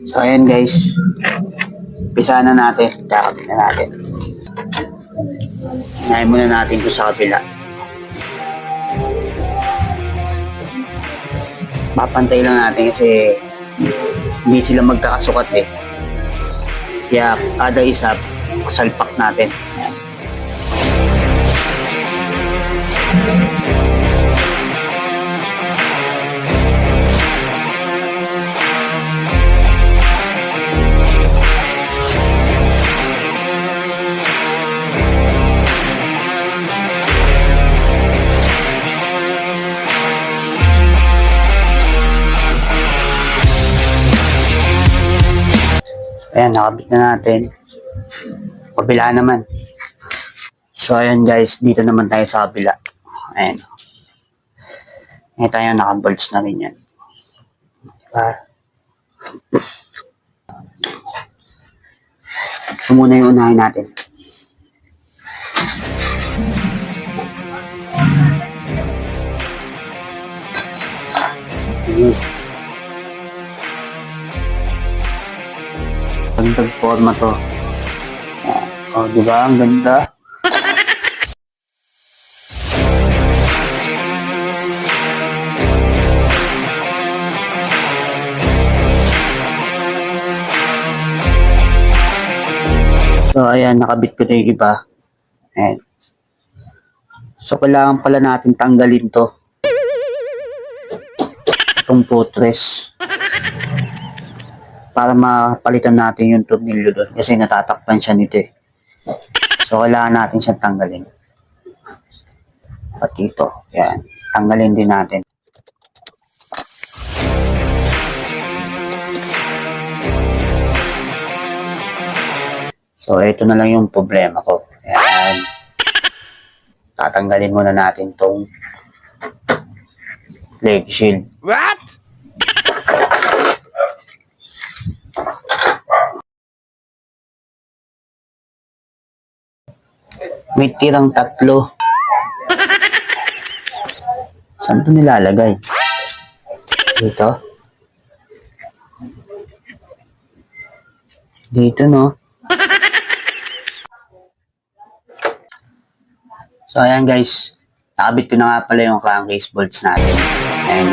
So, ayan guys. Pisa na natin. Kakabit na natin. Hinahin muna natin ito sa kabila. Papantay lang natin kasi hindi sila magkakasukat eh. Kaya kada isa, salpak natin. Ayan. Ayan, nakabit na natin. Kabila naman. So, ayan guys, dito naman tayo sa kabila. Ayan. Ngayon tayo, nakabolts na rin yan. Diba? Ito muna yung unahin natin. Ayan. Gandang forma to. O, diba? Ang ganda. So, ayan, nakabit ko na yung iba. Ayan. So, kailangan pala natin tanggalin to. Itong footrest. Para mapalitan natin yung tornilyo doon. Kasi natatakpan siya nito eh. So, kailangan natin siyang tanggalin. Pati ito. Ayan. Tanggalin din natin. So, ito na lang yung problema ko. Ayan. Tatanggalin muna natin tong leg shield. What? May tirang 3. Saan ito nilalagay? Dito? Dito, no? So, ayan guys. Nakabit ko na nga pala yung crankcase bolts natin. Ayan.